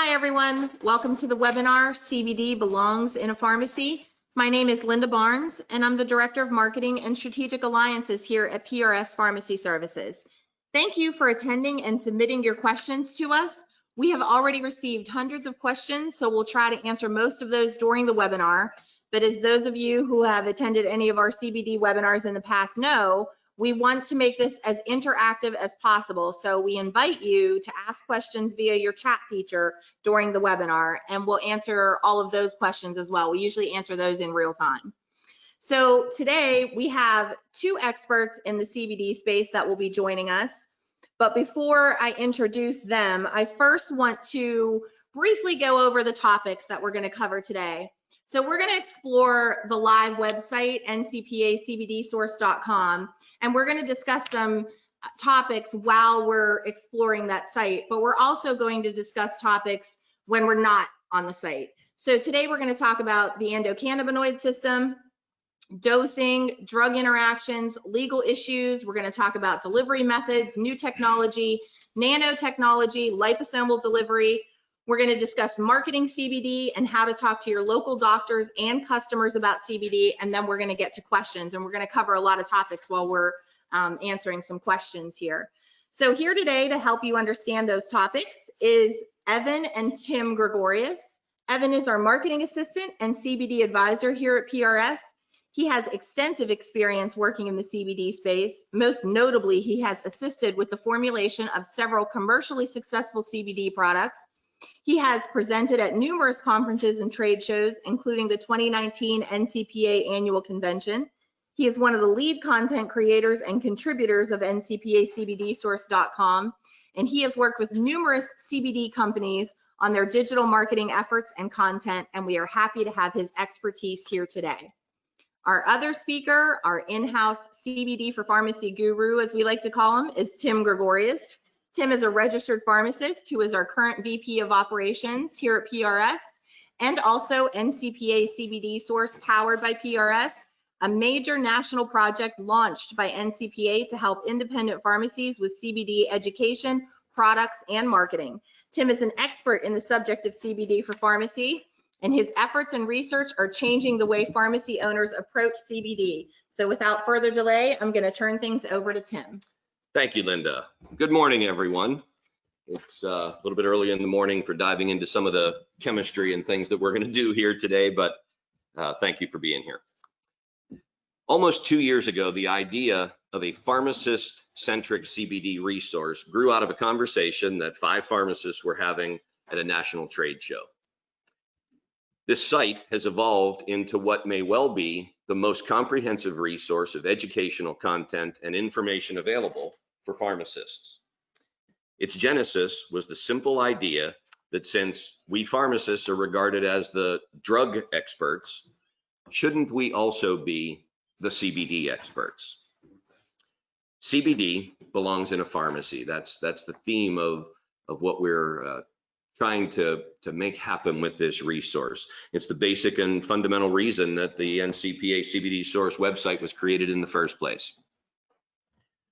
Hi, everyone. Welcome to the webinar, CBD Belongs in a Pharmacy. My name is Linda Barnes, and I'm the Director of Marketing and Strategic Alliances here at PRS Pharmacy Services. Thank you for attending and submitting your questions to us. We have already received hundreds of questions, so we'll try to answer most of those during the webinar. But as those of you who have attended any of our CBD webinars in the past know, we want to make this as interactive as possible. So we invite you to ask questions via your chat feature during the webinar, and we'll answer all of those questions as well. We usually answer those in real time. So today we have two experts in the CBD space that will be joining us. But before I introduce them, I first want to briefly go over the topics that we're going to cover today. So we're going to explore the live website, ncpacbdsource.com, and we're going to discuss some topics while we're exploring that site, but we're also going to discuss topics when we're not on the site. So today we're going to talk about the endocannabinoid system, dosing, drug interactions, legal issues. We're going to talk about delivery methods, new technology, nanotechnology, liposomal delivery. We're going to discuss marketing CBD and how to talk to your local doctors and customers about CBD, and then we're going to get to questions, and we're going to cover a lot of topics while we're answering some questions here. So here today to help you understand those topics is Evan and Tim Gregorius. Evan is our marketing assistant and CBD advisor here at PRS. He has extensive experience working in the CBD space. Most notably, he has assisted with the formulation of several commercially successful CBD products. He has presented at numerous conferences and trade shows, including the 2019 NCPA Annual Convention. He is one of the lead content creators and contributors of ncpacbdsource.com, and he has worked with numerous CBD companies on their digital marketing efforts and content, and we are happy to have his expertise here today. Our other speaker, our in-house CBD for pharmacy guru, as we like to call him, is Tim Gregorius. Tim is a registered pharmacist who is our current VP of operations here at PRS, and also NCPA CBD Source powered by PRS, a major national project launched by NCPA to help independent pharmacies with CBD education, products, and marketing. Tim is an expert in the subject of CBD for pharmacy, and his efforts and research are changing the way pharmacy owners approach CBD. So without further delay, I'm going to turn things over to Tim. Thank you, Linda. Good morning, everyone. It's a little bit early in the morning for diving into some of the chemistry and things that we're going to do here today, but thank you for being here. Almost 2 years ago, the idea of a pharmacist-centric CBD resource grew out of a conversation that 5 pharmacists were having at a national trade show. This site has evolved into what may well be the most comprehensive resource of educational content and information available for pharmacists. Its genesis was the simple idea that since we pharmacists are regarded as the drug experts, shouldn't we also be the CBD experts? CBD belongs in a pharmacy. That's the theme of what we're trying to make happen with this resource. It's the basic and fundamental reason that the NCPA CBD Source website was created in the first place.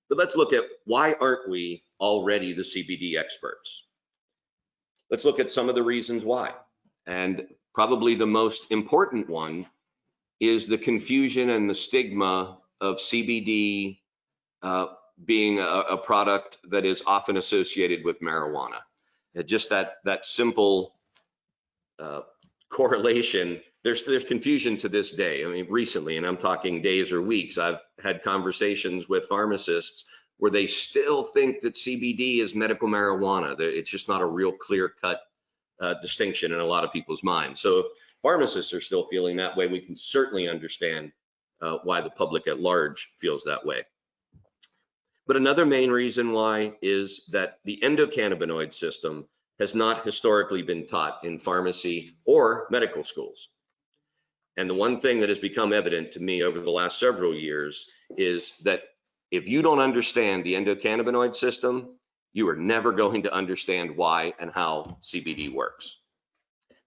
But let's look at why aren't we already the CBD experts? Let's look at some of the reasons why. And probably the most important one is the confusion and the stigma of CBD being a product that is often associated with marijuana. Just that simple correlation, there's confusion to this day. I mean, recently, and I'm talking days or weeks, I've had conversations with pharmacists where they still think that CBD is medical marijuana. It's just not a real clear-cut distinction in a lot of people's minds. So if pharmacists are still feeling that way, we can certainly understand why the public at large feels that way. But another main reason why is that the endocannabinoid system has not historically been taught in pharmacy or medical schools. And the one thing that has become evident to me over the last several years is that if you don't understand the endocannabinoid system, you are never going to understand why and how CBD works,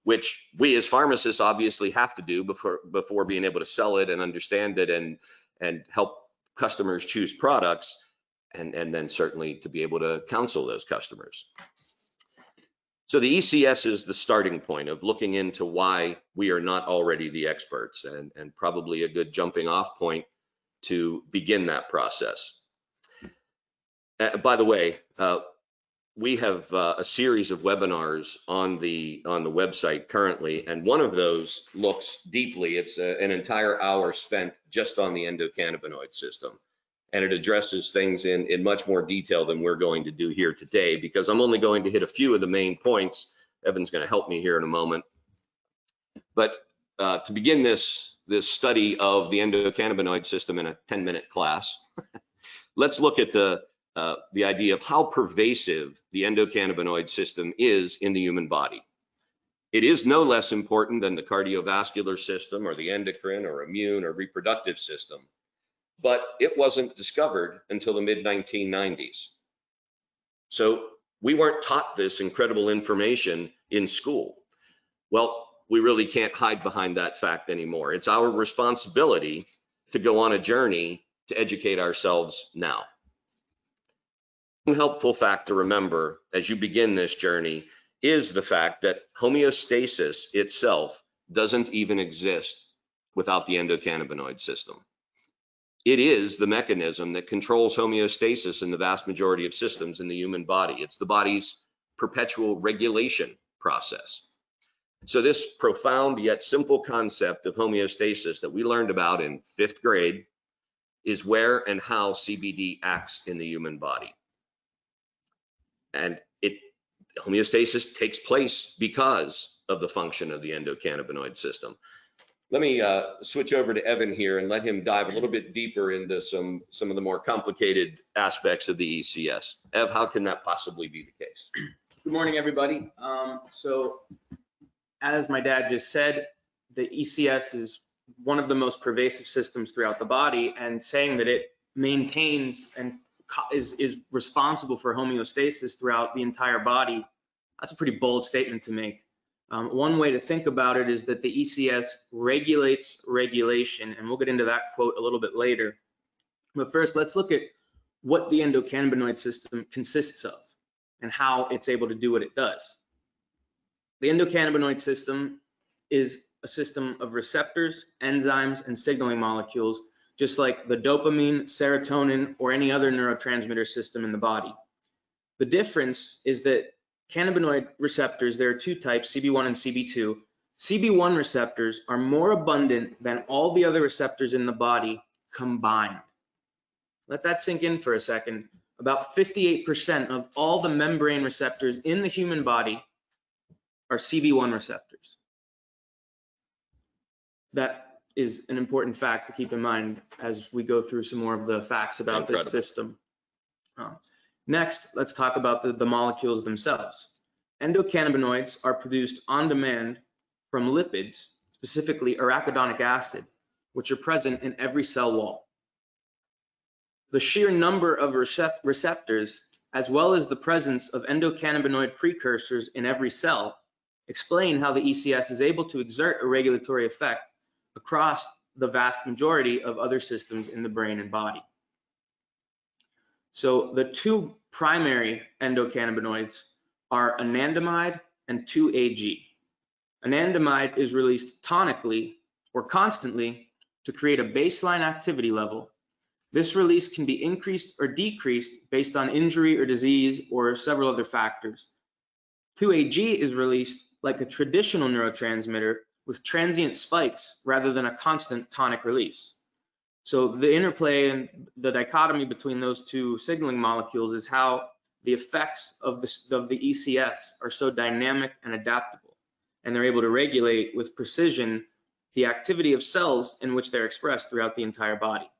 which we as pharmacists obviously have to do before being able to sell it and understand it and help customers choose products. And then certainly to be able to counsel those customers. So the ECS is the starting point of looking into why we are not already the experts, and probably a good jumping off point to begin that process. By the way, we have a series of webinars on the website currently, and one of those looks deeply. It's an entire hour spent just on the endocannabinoid system, and it addresses things in much more detail than we're going to do here today, because I'm only going to hit a few of the main points. Evan's going to help me here in a moment. But to begin this study of the endocannabinoid system in a 10-minute class, let's look at the idea of how pervasive the endocannabinoid system is in the human body. It is no less important than the cardiovascular system or the endocrine or immune or reproductive system, but it wasn't discovered until the mid-1990s. So we weren't taught this incredible information in school. Well, we really can't hide behind that fact anymore. It's our responsibility to go on a journey to educate ourselves now. One helpful fact to remember as you begin this journey is the fact that homeostasis itself doesn't even exist without the endocannabinoid system. It is the mechanism that controls homeostasis in the vast majority of systems in the human body. It's the body's perpetual regulation process. So this profound yet simple concept of homeostasis that we learned about in 5th grade is where and how CBD acts in the human body. And homeostasis takes place because of the function of the endocannabinoid system. Let me switch over to Evan here and let him dive a little bit deeper into some of the more complicated aspects of the ECS. Ev, how can that possibly be the case? Good morning, everybody. So as my dad just said, the ECS is one of the most pervasive systems throughout the body, and saying that it maintains and is responsible for homeostasis throughout the entire body, that's a pretty bold statement to make. One way to think about it is that the ECS regulates regulation, and we'll get into that quote a little bit later. But first, let's look at what the endocannabinoid system consists of and how it's able to do what it does. The endocannabinoid system is a system of receptors, enzymes, and signaling molecules, just like the dopamine, serotonin, or any other neurotransmitter system in the body. The difference is that cannabinoid receptors, there are two types, CB1 and CB2. CB1 receptors are more abundant than all the other receptors in the body combined. Let that sink in for a second. About 58% of all the membrane receptors in the human body are CB1 receptors. That is an important fact to keep in mind as we go through some more of the facts about this system. Next, let's talk about the molecules themselves. Endocannabinoids are produced on demand from lipids, specifically arachidonic acid, which are present in every cell wall. The sheer number of receptors, as well as the presence of endocannabinoid precursors in every cell, explain how the ECS is able to exert a regulatory effect across the vast majority of other systems in the brain and body. So the two primary endocannabinoids are anandamide and 2-AG. Anandamide is released tonically or constantly to create a baseline activity level. This release can be increased or decreased based on injury or disease or several other factors. 2-AG is released like a traditional neurotransmitter with transient spikes rather than a constant tonic release. So the interplay and the dichotomy between those two signaling molecules is how the effects of the ECS are so dynamic and adaptable, and they're able to regulate with precision the activity of cells in which they're expressed throughout the entire body.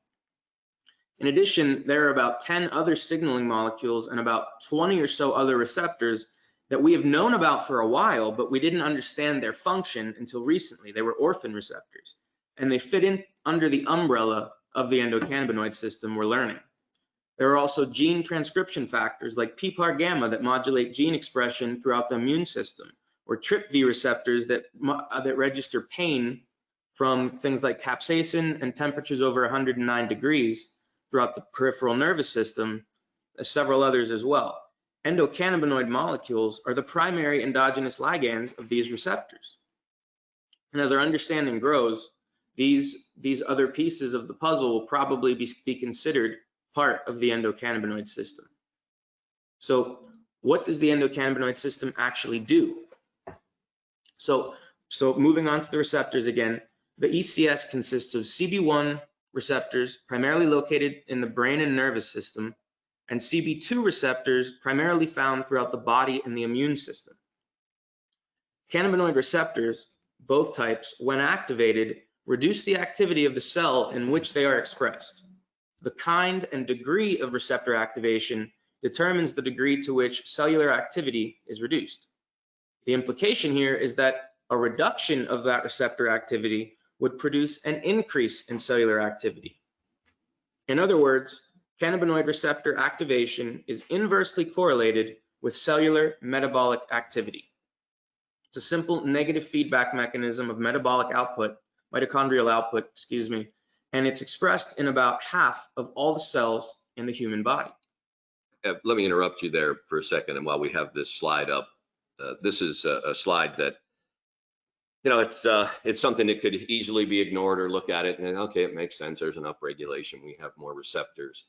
In addition, there are about 10 other signaling molecules and about 20 or so other receptors that we have known about for a while, but we didn't understand their function until recently. They were orphan receptors, and they fit in under the umbrella of the endocannabinoid system we're learning. There are also gene transcription factors like PPAR gamma that modulate gene expression throughout the immune system, or TRPV receptors that register pain from things like capsaicin and temperatures over 109 degrees throughout the peripheral nervous system, several others as well. endocannabinoid molecules are the primary endogenous ligands of these receptors. And as our understanding grows, these other pieces of the puzzle will probably be considered part of the endocannabinoid system. So what does the endocannabinoid system actually do? So moving on to the receptors again, the ECS consists of CB1 receptors primarily located in the brain and nervous system, and CB2 receptors primarily found throughout the body and the immune system. Cannabinoid receptors, both types, when activated, reduce the activity of the cell in which they are expressed. The kind and degree of receptor activation determines the degree to which cellular activity is reduced. The implication here is that a reduction of that receptor activity would produce an increase in cellular activity. In other words, cannabinoid receptor activation is inversely correlated with cellular metabolic activity. It's a simple negative feedback mechanism of metabolic output, mitochondrial output, and it's expressed in about half of all the cells in the human body. Let me interrupt you there for a second. And while we have this slide up, this is a slide that, it's something that could easily be ignored or look at it and okay, it makes sense. There's an upregulation. We have more receptors.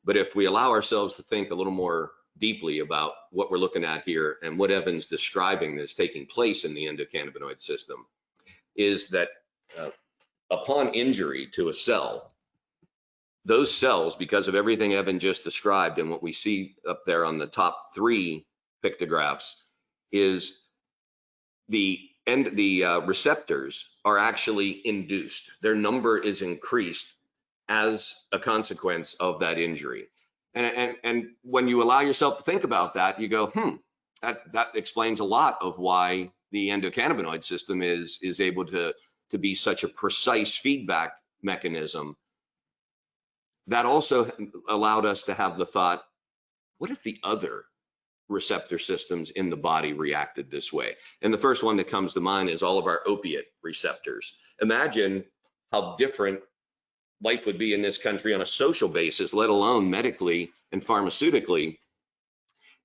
But if we allow ourselves to think a little more deeply about what we're looking at here and what Evan's describing is taking place in the endocannabinoid system, is that upon injury to a cell, those cells, because of everything Evan just described and what we see up there on the top 3 pictographs, is the receptors are actually induced. Their number is increased as a consequence of that injury. And when you allow yourself to think about that, you go, that explains a lot of why the endocannabinoid system is able to be such a precise feedback mechanism. That also allowed us to have the thought, what if the other receptor systems in the body reacted this way? And the first one that comes to mind is all of our opiate receptors. Imagine how different life would be in this country on a social basis, let alone medically and pharmaceutically,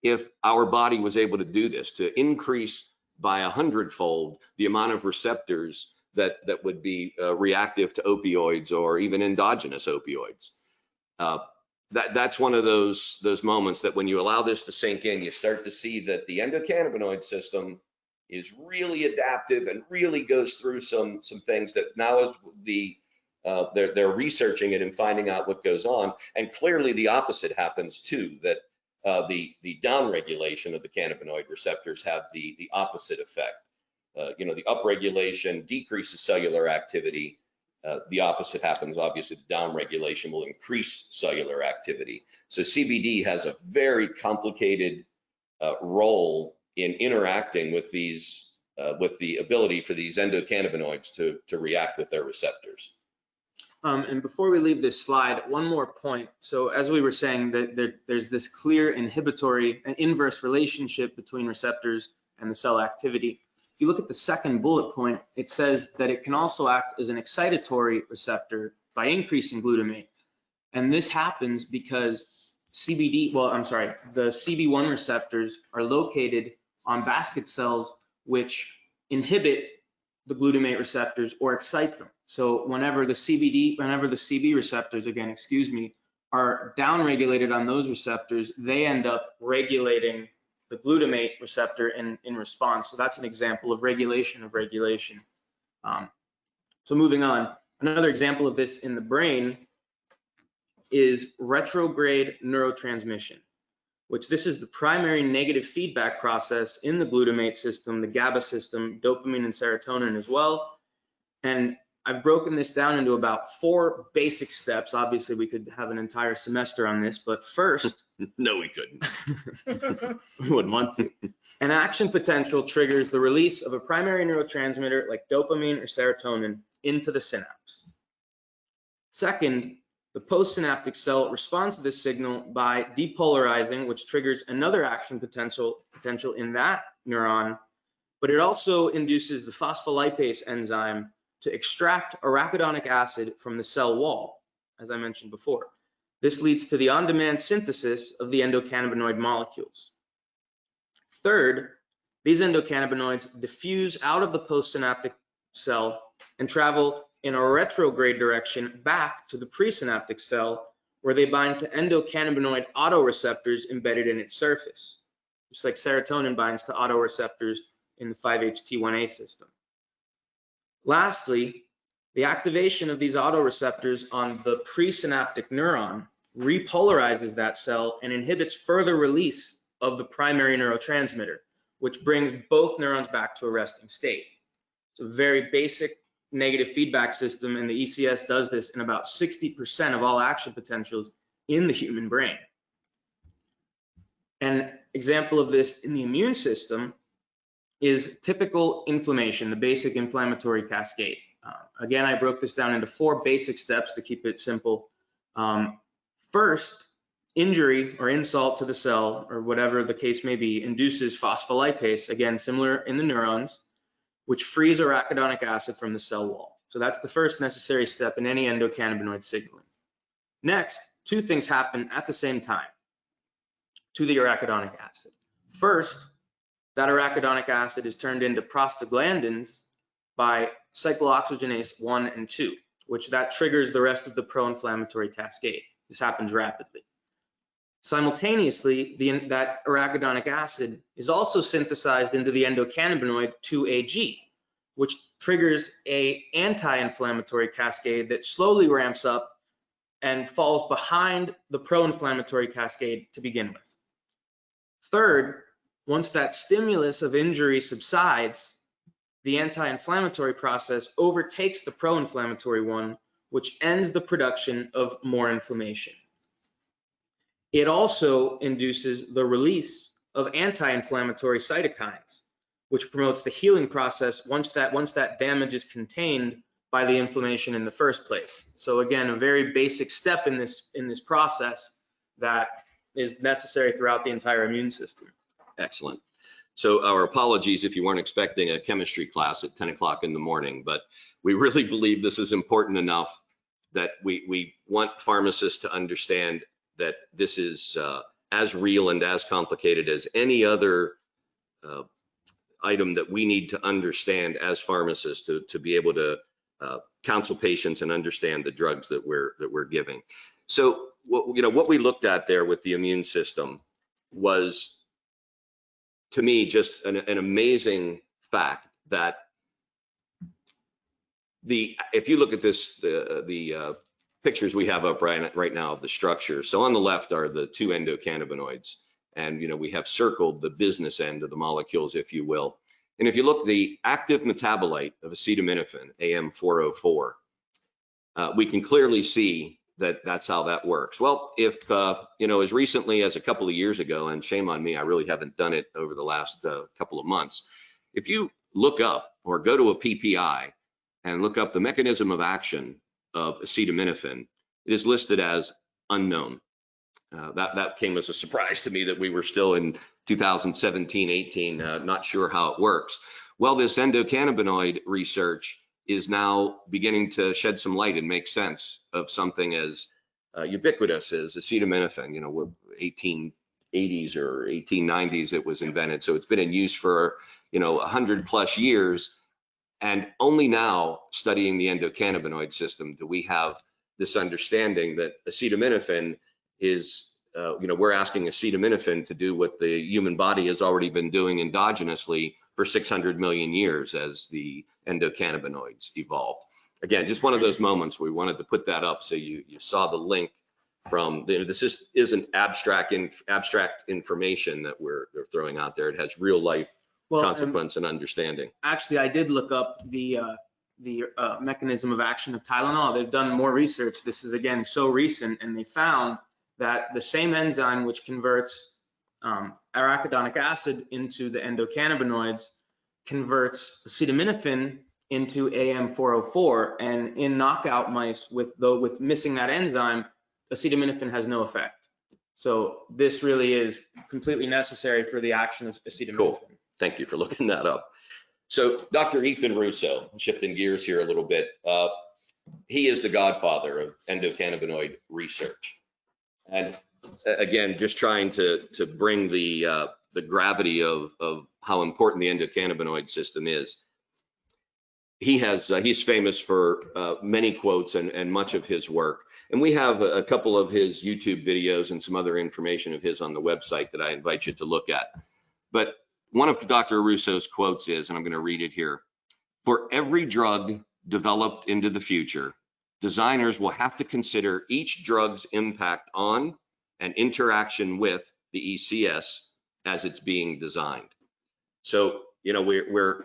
if our body was able to do this, to increase by 100-fold the amount of receptors that would be reactive to opioids or even endogenous opioids. That's one of those moments that when you allow this to sink in, you start to see that the endocannabinoid system is really adaptive and really goes through some things that now as they're researching it and finding out what goes on. And clearly the opposite happens too, that the downregulation of the cannabinoid receptors have the opposite effect. The upregulation decreases cellular activity. The opposite happens. Obviously, the downregulation will increase cellular activity. So CBD has a very complicated role in interacting with these, with the ability for these endocannabinoids to react with their receptors. And before we leave this slide, one more point. So as we were saying, that there's this clear inhibitory and inverse relationship between receptors and the cell activity. If you look at the second bullet point, it says that it can also act as an excitatory receptor by increasing glutamate. And this happens because the CB1 receptors are located on basket cells, which inhibit the glutamate receptors or excite them. So whenever the CB receptors, are downregulated on those receptors, they end up regulating the glutamate receptor in response. So that's an example of regulation of regulation. So moving on, another example of this in the brain is retrograde neurotransmission, which this is the primary negative feedback process in the glutamate system, the GABA system, dopamine and serotonin as well. And I've broken this down into about 4 basic steps. Obviously, we could have an entire semester on this, but first, no, we couldn't. We wouldn't want to. An action potential triggers the release of a primary neurotransmitter like dopamine or serotonin into the synapse. Second, the postsynaptic cell responds to this signal by depolarizing, which triggers another action potential in that neuron, but it also induces the phospholipase enzyme to extract arachidonic acid from the cell wall, as I mentioned before. This leads to the on-demand synthesis of the endocannabinoid molecules. Third, these endocannabinoids diffuse out of the postsynaptic cell and travel in a retrograde direction back to the presynaptic cell, where they bind to endocannabinoid autoreceptors embedded in its surface, just like serotonin binds to autoreceptors in the 5-HT1A system. Lastly, the activation of these autoreceptors on the presynaptic neuron repolarizes that cell and inhibits further release of the primary neurotransmitter, which brings both neurons back to a resting state. It's a very basic negative feedback system, and the ECS does this in about 60% of all action potentials in the human brain. An example of this in the immune system is typical inflammation, the basic inflammatory cascade. Again, I broke this down into 4 basic steps to keep it simple. First, injury or insult to the cell, or whatever the case may be, induces phospholipase, again, similar in the neurons, which frees arachidonic acid from the cell wall. So that's the first necessary step in any endocannabinoid signaling. Next, 2 things happen at the same time to the arachidonic acid. First, that arachidonic acid is turned into prostaglandins by cyclooxygenase 1 and 2, which that triggers the rest of the pro-inflammatory cascade. This happens rapidly. Simultaneously, that arachidonic acid is also synthesized into the endocannabinoid 2-AG, which triggers an anti-inflammatory cascade that slowly ramps up and falls behind the pro-inflammatory cascade to begin with. Third, once that stimulus of injury subsides, the anti-inflammatory process overtakes the pro-inflammatory one, which ends the production of more inflammation. It also induces the release of anti-inflammatory cytokines, which promotes the healing process once that damage is contained by the inflammation in the first place. So again, a very basic step in this process that is necessary throughout the entire immune system. Excellent. So our apologies if you weren't expecting a chemistry class at 10 o'clock in the morning, but we really believe this is important enough that we want pharmacists to understand that this is as real and as complicated as any other item that we need to understand as pharmacists to be able to counsel patients and understand the drugs that we're giving. So what we looked at there with the immune system was, to me, just an amazing fact that if you look at this, the pictures we have up right now of the structure. So on the left are the 2 endocannabinoids, and we have circled the business end of the molecules, if you will. And if you look, the active metabolite of acetaminophen, AM404, we can clearly see that that's how that works. Well, if as recently as a couple of years ago, and shame on me, I really haven't done it over the last couple of months. If you look up or go to a PPI and look up the mechanism of action of acetaminophen, it is listed as unknown. That came as a surprise to me that we were still in 2017-18, not sure how it works. Well, this endocannabinoid research is now beginning to shed some light and make sense of something as ubiquitous as acetaminophen. 1880s or 1890s it was invented, so it's been in use for 100+ years. And only now, studying the endocannabinoid system, do we have this understanding that acetaminophen is, we're asking acetaminophen to do what the human body has already been doing endogenously for 600 million years as the endocannabinoids evolved. Again, just one of those moments we wanted to put that up so you saw the link from, this isn't abstract information that we're throwing out there. It has real life consequence and understanding. Actually, I did look up the mechanism of action of Tylenol. They've done more research. This is, again, so recent, and they found that the same enzyme which converts arachidonic acid into the endocannabinoids converts acetaminophen into AM404, and in knockout mice with missing that enzyme, acetaminophen has no effect. So this really is completely necessary for the action of acetaminophen. Cool. Thank you for looking that up. So Dr. Ethan Russo, shifting gears here a little bit, he is the godfather of endocannabinoid research. And again, just trying to bring the the gravity of how important the endocannabinoid system is. He's famous for many quotes and much of his work. And we have a couple of his YouTube videos and some other information of his on the website that I invite you to look at. But one of Dr. Russo's quotes is, and I'm going to read it here: "For every drug developed into the future, designers will have to consider each drug's impact on and interaction with the ECS as it's being designed." So, you know,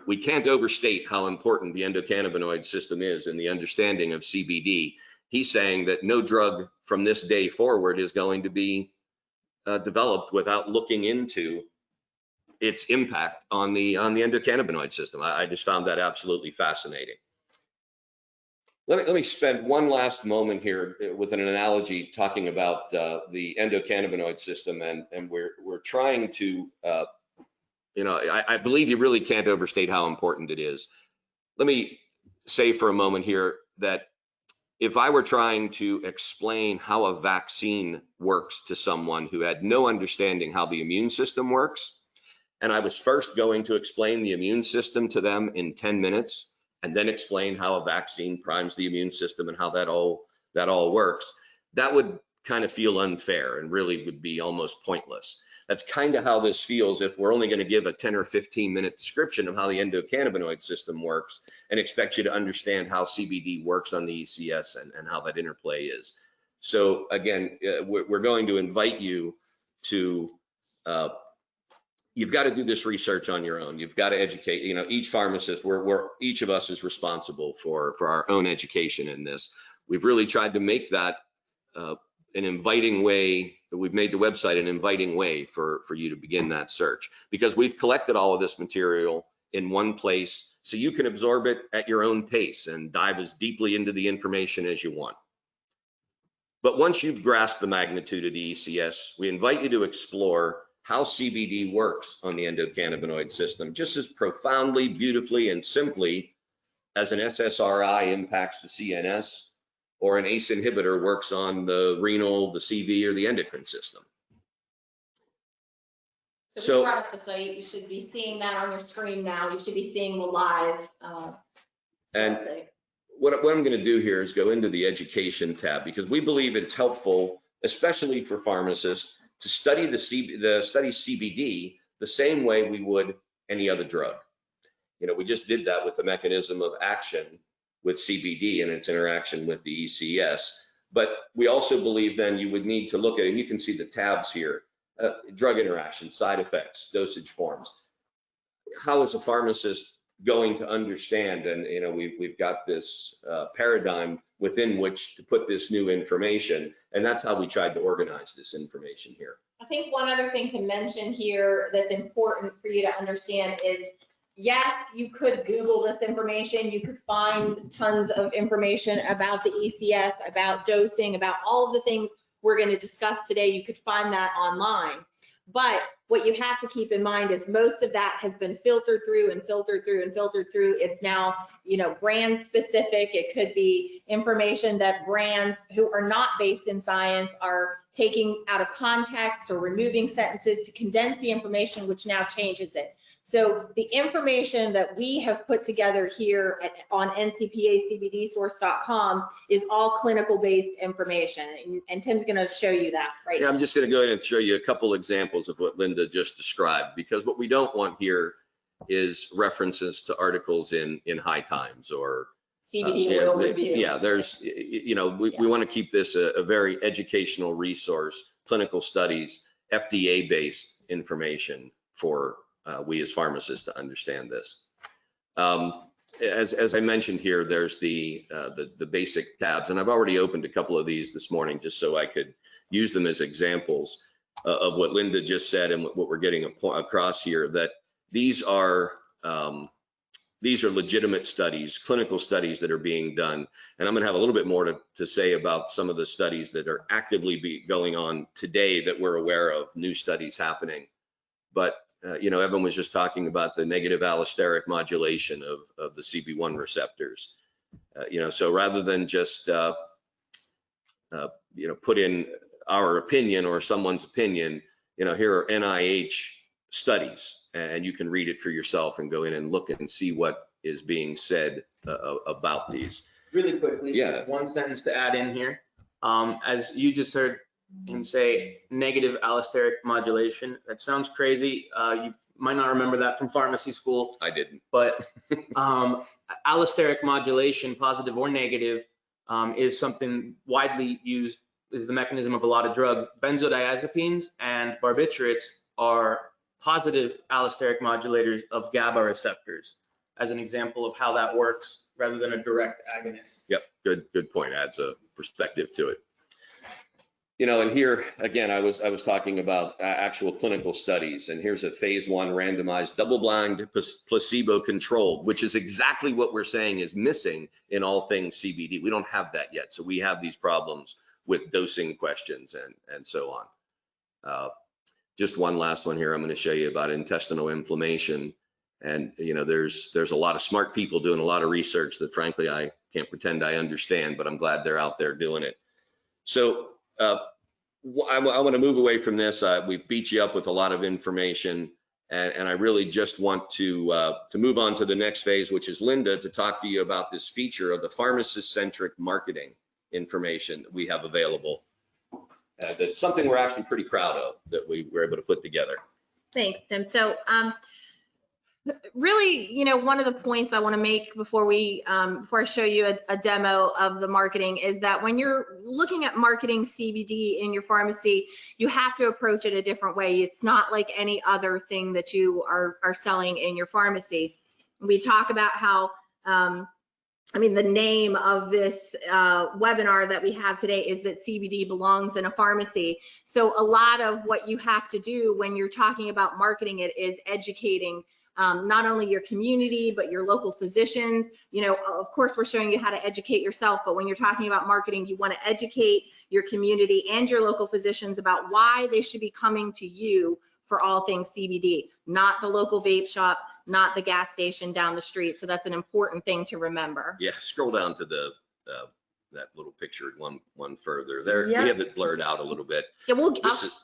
we can't overstate how important the endocannabinoid system is in the understanding of CBD. He's saying that no drug from this day forward is going to be developed without looking into its impact on the endocannabinoid system. I just found that absolutely fascinating. Let me spend one last moment here with an analogy talking about the endocannabinoid system, and we're trying to, you know, I believe you really can't overstate how important it is. Let me say for a moment here that if I were trying to explain how a vaccine works to someone who had no understanding how the immune system works, and I was first going to explain the immune system to them in 10 minutes, and then explain how a vaccine primes the immune system and how that all works, that would kind of feel unfair and really would be almost pointless. That's kind of how this feels if we're only going to give a 10 or 15-minute description of how the endocannabinoid system works and expect you to understand how CBD works on the ECS and how that interplay is. So again, we're going to invite you to, you've got to do this research on your own. You've got to educate, you know, each pharmacist, each of us is responsible for our own education in this. We've really tried to make that an inviting way. We've made the website an inviting way for you to begin that search, because we've collected all of this material in one place so you can absorb it at your own pace and dive as deeply into the information as you want. But once you've grasped the magnitude of the ECS, we invite you to explore how CBD works on the endocannabinoid system just as profoundly, beautifully, and simply as an SSRI impacts the CNS, or an ACE inhibitor works on the renal, the CV, or the endocrine system. So we brought up the site. You should be seeing that on your screen now. You should be seeing the live and website. What I'm going to do here is go into the education tab, because we believe it's helpful, especially for pharmacists, to study study CBD the same way we would any other drug. You know, we just did that with the mechanism of action with CBD and its interaction with the ECS. But we also believe then you would need to look at, and you can see the tabs here, drug interaction, side effects, dosage forms. How is a pharmacist going to understand? And you know, we've got this paradigm within which to put this new information, and that's how we tried to organize this information here. I think one other thing to mention here that's important for you to understand is, yes, you could Google this information. You could find tons of information about the ECS, about dosing, about all of the things we're going to discuss today. You could find that online. But what you have to keep in mind is most of that has been filtered through and filtered through and filtered through. It's now, you know, brand specific. It could be information that brands who are not based in science are taking out of context or removing sentences to condense the information, which now changes it. So the information that we have put together here on ncpacbdsource.com is all clinical based information. And Tim's going to show you that right now. I'm just going to go ahead and show you a couple examples of what Linda just described, because what we don't want here is references to articles in High Times or CBD oil review. Yeah, there's, you know, we want to keep this a very educational resource, clinical studies, FDA-based information for we as pharmacists to understand this. As I mentioned here, there's the basic tabs, and I've already opened a couple of these this morning just so I could use them as examples of what Linda just said and what we're getting across here, that these are legitimate studies, clinical studies that are being done. And I'm going to have a little bit more to say about some of the studies that are actively going on today that we're aware of, new studies happening. But you know, Evan was just talking about the negative allosteric modulation of the CB1 receptors. You know, so rather than just you know, put in our opinion or someone's opinion, you know, here are NIH studies, and you can read it for yourself and go in and look and see what is being said about these. Really quickly, Yeah. one sentence to add in here. As you just heard him say, negative allosteric modulation. That sounds crazy. You might not remember that from pharmacy school. I didn't. But allosteric modulation, positive or negative, is something widely used, is the mechanism of a lot of drugs. Benzodiazepines and barbiturates are positive allosteric modulators of GABA receptors, as an example of how that works rather than a direct agonist. Yep, good point. Adds a perspective to it. You know, and here again, I was talking about actual clinical studies, and here's a phase 1 randomized double-blind placebo-controlled, which is exactly what we're saying is missing in all things CBD. We don't have that yet, so we have these problems with dosing questions and so on. Just one last one here. I'm going to show you about intestinal inflammation, and you know, there's a lot of smart people doing a lot of research that frankly I can't pretend I understand, but I'm glad they're out there doing it. So I want to move away from this. We've beat you up with a lot of information, and I really just want to move on to the next phase, which is Linda to talk to you about this feature of the pharmacist-centric marketing information that we have available. That's something we're actually pretty proud of that we were able to put together. Thanks, Tim. So really, you know, one of the points I want to make before I show you a demo of the marketing is that when you're looking at marketing CBD in your pharmacy, you have to approach it a different way. It's not like any other thing that you are selling in your pharmacy. We talk about how, I mean, the name of this webinar that we have today is that CBD belongs in a pharmacy. So a lot of what you have to do when you're talking about marketing it is educating not only your community, but your local physicians. You know, of course, we're showing you how to educate yourself, but when you're talking about marketing, you want to educate your community and your local physicians about why they should be coming to you for all things CBD, not the local vape shop, not the gas station down the street. So that's an important thing to remember. Yeah, scroll down to the that little picture one further. There, Yep. we have it blurred out a little bit. Yeah,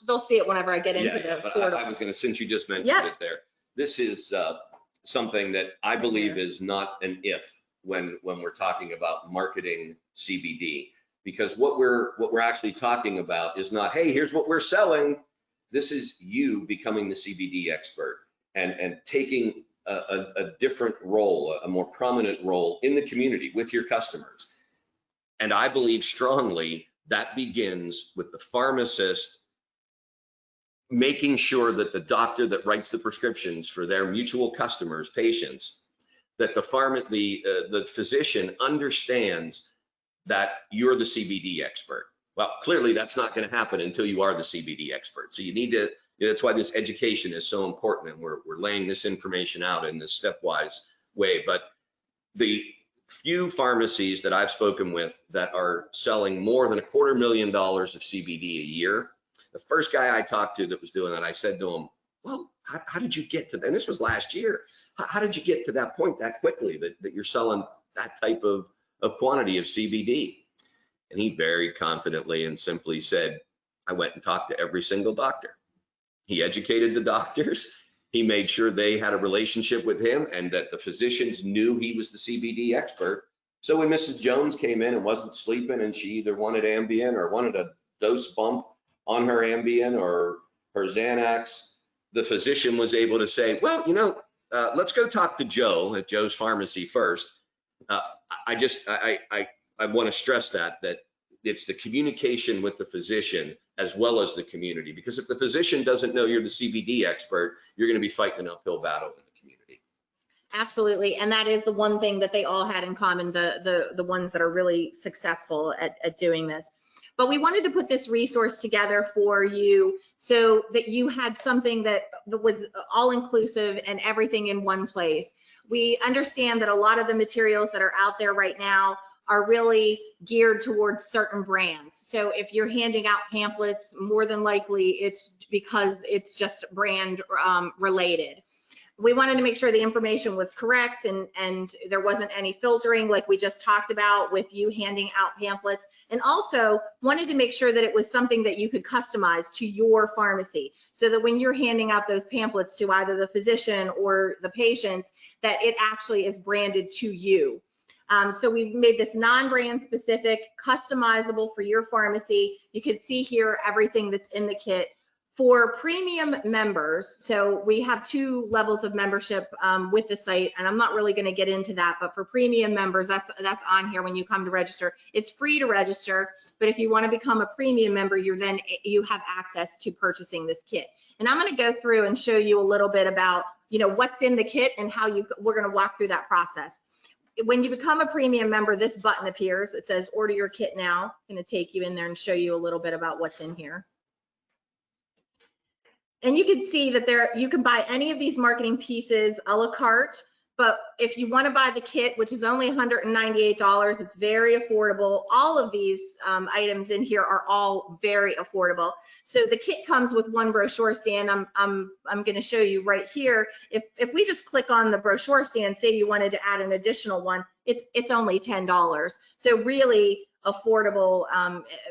they'll see it whenever I get into the but portal. I was going to, since you just mentioned Yep. it there, this is something that I believe is not an if when we're talking about marketing CBD, because what we're actually talking about is not, hey, here's what we're selling. This is you becoming the CBD expert and taking a different role, a more prominent role in the community with your customers. And I believe strongly that begins with the pharmacist making sure that the doctor that writes the prescriptions for their mutual customers, patients, that the physician understands that you're the CBD expert. Well, clearly that's not going to happen until you are the CBD expert. So you need to, that's why this education is so important, and we're laying this information out in this stepwise way. But the few pharmacies that I've spoken with that are selling more than $250,000 of CBD a year, the first guy I talked to that was doing that, I said to him, well, how did you get to that? And this was last year. How did you get to that point that quickly that you're selling that type of quantity of CBD? And he very confidently and simply said, I went and talked to every single doctor. He educated the doctors. He made sure they had a relationship with him and that the physicians knew he was the CBD expert. So when Mrs. Jones came in and wasn't sleeping and she either wanted Ambien or wanted a dose bump on her Ambien or her Xanax, the physician was able to say, well, you know, let's go talk to Joe at Joe's Pharmacy first. I want to stress that it's the communication with the physician as well as the community, because if the physician doesn't know you're the CBD expert, you're going to be fighting an uphill battle in the community. Absolutely, and that is the one thing that they all had in common, the ones that are really successful at doing this. But we wanted to put this resource together for you so that you had something that was all-inclusive and everything in one place. We understand that a lot of the materials that are out there right now are really geared towards certain brands. So if you're handing out pamphlets, more than likely it's because it's just brand related. we wanted to make sure the information was correct and there wasn't any filtering like we just talked about with you handing out pamphlets, and also wanted to make sure that it was something that you could customize to your pharmacy, so that when you're handing out those pamphlets to either the physician or the patients, that it actually is branded to you. So we've made this non-brand specific, customizable for your pharmacy. You can see here everything that's in the kit. For premium members, so we have 2 levels of membership with the site, and I'm not really going to get into that, but for premium members, that's on here when you come to register. It's free to register, but if you want to become a premium member, you have access to purchasing this kit. And I'm going to go through and show you a little bit about, you know, what's in the kit and how we're going to walk through that process. When you become a premium member, this button appears. It says order your kit now. I'm going to take you in there and show you a little bit about what's in here. And you can see that you can buy any of these marketing pieces a la carte, but if you want to buy the kit, which is only $198, it's very affordable. All of these items in here are all very affordable. So the kit comes with 1 brochure stand. I'm going to show you right here. If we just click on the brochure stand, say you wanted to add an additional one, it's only $10. So really affordable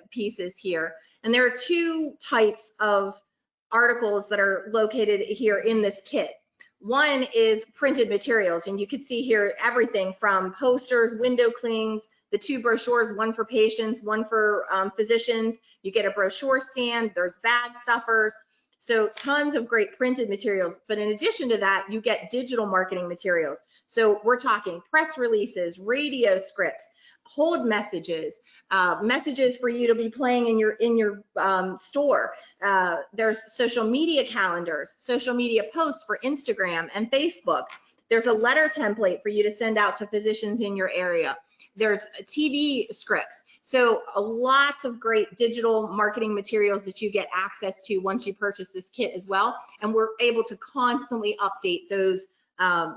pieces here. And there are 2 types of articles that are located here in this kit. One is printed materials, and you can see here everything from posters, window clings, the 2 brochures, one for patients, one for physicians. You get a brochure stand, there's bag stuffers, so tons of great printed materials. But in addition to that, you get digital marketing materials. So we're talking press releases, radio scripts, hold messages, messages for you to be playing in your store. There's social media calendars, social media posts for Instagram and Facebook. There's a letter template for you to send out to physicians in your area. There's TV scripts. So lots of great digital marketing materials that you get access to once you purchase this kit as well. And we're able to constantly update those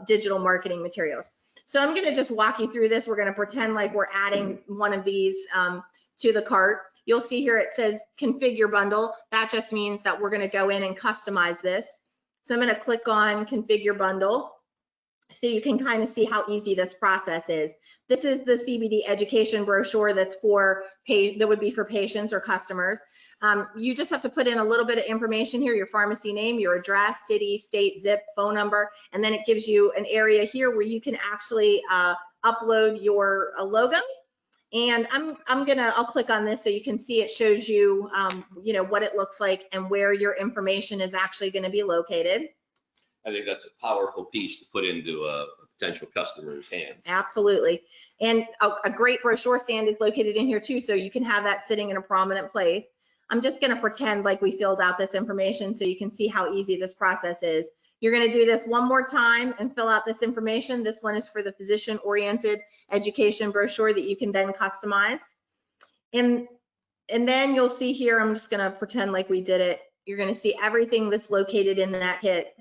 digital marketing materials. So I'm going to just walk you through this. We're going to pretend like we're adding one of these to the cart. You'll see here it says configure bundle. That just means that we're going to go in and customize this. So I'm going to click on configure bundle so you can kind of see how easy this process is. This is the CBD education brochure that would be for patients or customers. You just have to put in a little bit of information here, your pharmacy name, your address, city, state, zip, phone number, and then it gives you an area here where you can actually upload your logo. And I'll click on this so you can see it shows you, you know, what it looks like and where your information is actually going to be located. I think that's a powerful piece to put into a potential customer's hands. Absolutely. And a great brochure stand is located in here too, so you can have that sitting in a prominent place. I'm just going to pretend like we filled out this information so you can see how easy this process is. You're going to do this one more time and fill out this information. This one is for the physician-oriented education brochure that you can then customize. And then you'll see here, I'm just going to pretend like we did it. You're going to see everything that's located in that kit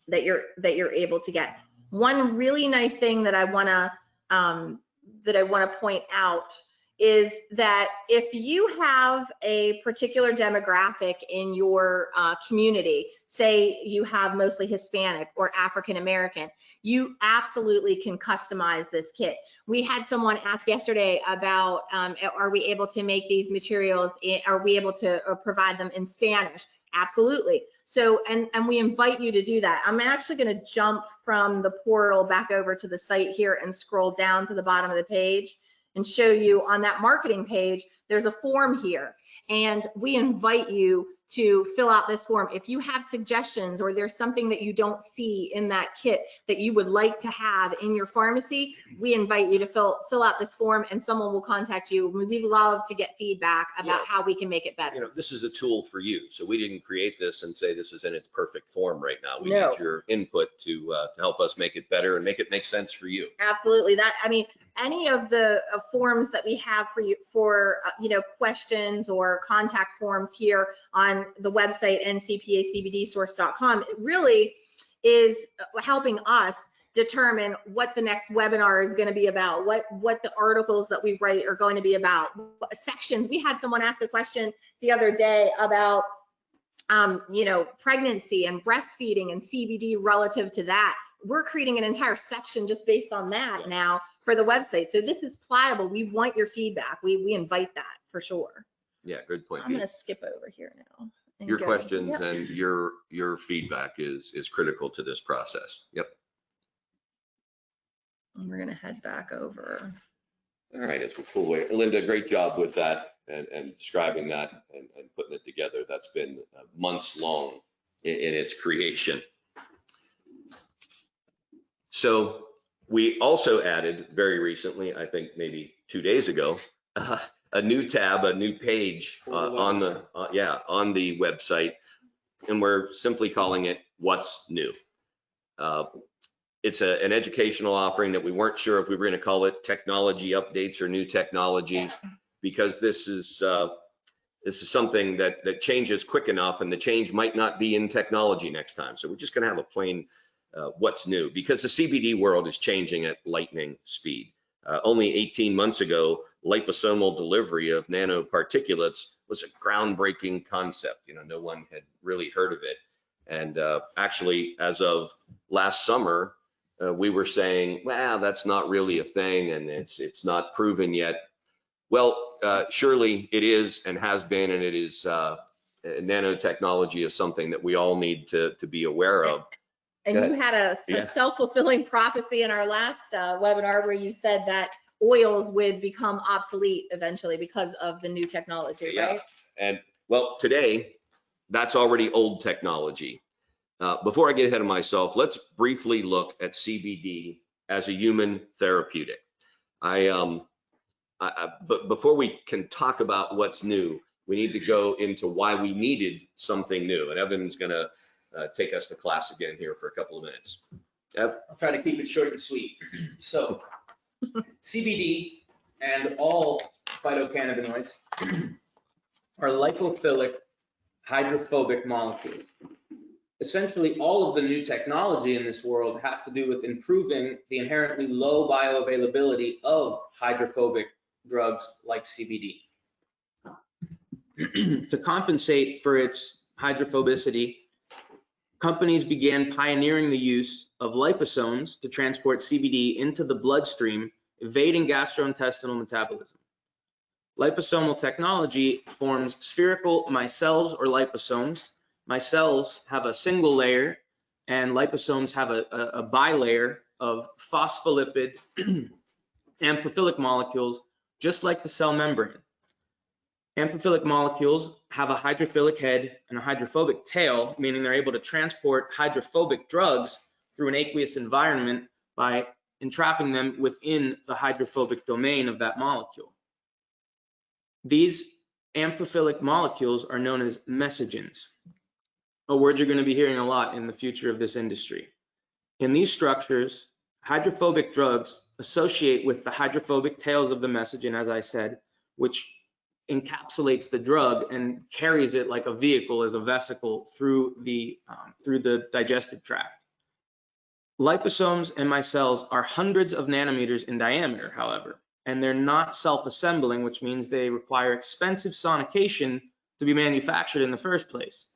that you're able to get. One really nice thing that I want to point out is that if you have a particular demographic in your community, say you have mostly Hispanic or African American, you absolutely can customize this kit. We had someone ask yesterday about, are we able to make these materials, are we able to provide them in Spanish? Absolutely. So, and we invite you to do that. I'm actually going to jump from the portal back over to the site here and scroll down to the bottom of the page and show you on that marketing page, there's a form here. And we invite you to fill out this form. If you have suggestions or there's something that you don't see in that kit that you would like to have in your pharmacy, we invite you to fill out this form and someone will contact you. We love to get feedback about how we can make it better. You know, this is a tool for you. So we didn't create this and say this is in its perfect form right now. We No. need your input to help us make it better and make it make sense for you. Absolutely. I mean, any of the forms that we have for you for, you know, questions or contact forms here on the website ncpacbdsource.com, it really is helping us determine what the next webinar is going to be about, what the articles that we write are going to be about, sections. We had someone ask a question the other day about pregnancy and breastfeeding and CBD relative to that. We're creating an entire section just based on that now for the website. So this is pliable. We want your feedback. We invite that for sure. Yeah, good point. I'm going to skip over here now. Your questions and your feedback is critical to this process. Yep. And we're going to head back over. All right, it's a cool way. Linda, great job with that and describing that and putting it together. That's been months long in its creation. So we also added very recently, I think maybe 2 days ago, a new tab, a new page on the website, and we're simply calling it What's New. It's an educational offering that we weren't sure if we were going to call it technology updates or new technology, because this is something that changes quick enough, and the change might not be in technology next time. So we're just going to have a plain what's new, because the CBD world is changing at lightning speed. Only 18 months ago, liposomal delivery of nanoparticulates was a groundbreaking concept. No one had really heard of it. And actually, as of last summer, we were saying, well, that's not really a thing, and it's not proven yet. Well, surely it is and has been, and it is nanotechnology is something that we all need to be aware of. And you had a self-fulfilling prophecy in our last webinar where you said that oils would become obsolete eventually because of the new technology, right? And well, today, that's already old technology. Before I get ahead of myself, let's briefly look at CBD as a human therapeutic. But before we can talk about what's new, we need to go into why we needed something new. And Evan's going to take us to class again here for a couple of minutes. Ev? I'll try to keep it short and sweet. So CBD and all phytocannabinoids are lipophilic hydrophobic molecules. Essentially, all of the new technology in this world has to do with improving the inherently low bioavailability of hydrophobic drugs like CBD. To compensate for its hydrophobicity, companies began pioneering the use of liposomes to transport CBD into the bloodstream, evading gastrointestinal metabolism. Liposomal technology forms spherical micelles or liposomes. Micelles have a single layer, and liposomes have a bilayer of phospholipid amphiphilic molecules, just like the cell membrane. Amphiphilic molecules have a hydrophilic head and a hydrophobic tail, meaning they're able to transport hydrophobic drugs through an aqueous environment by entrapping them within the hydrophobic domain of that molecule. These amphiphilic molecules are known as messagens, a word you're going to be hearing a lot in the future of this industry. In these structures, hydrophobic drugs associate with the hydrophobic tails of the messagen, as I said, which encapsulates the drug and carries it like a vehicle, as a vesicle, through the digestive tract. Liposomes and micelles are hundreds of nanometers in diameter, however, and they're not self-assembling, which means they require expensive sonication to be manufactured in the first place.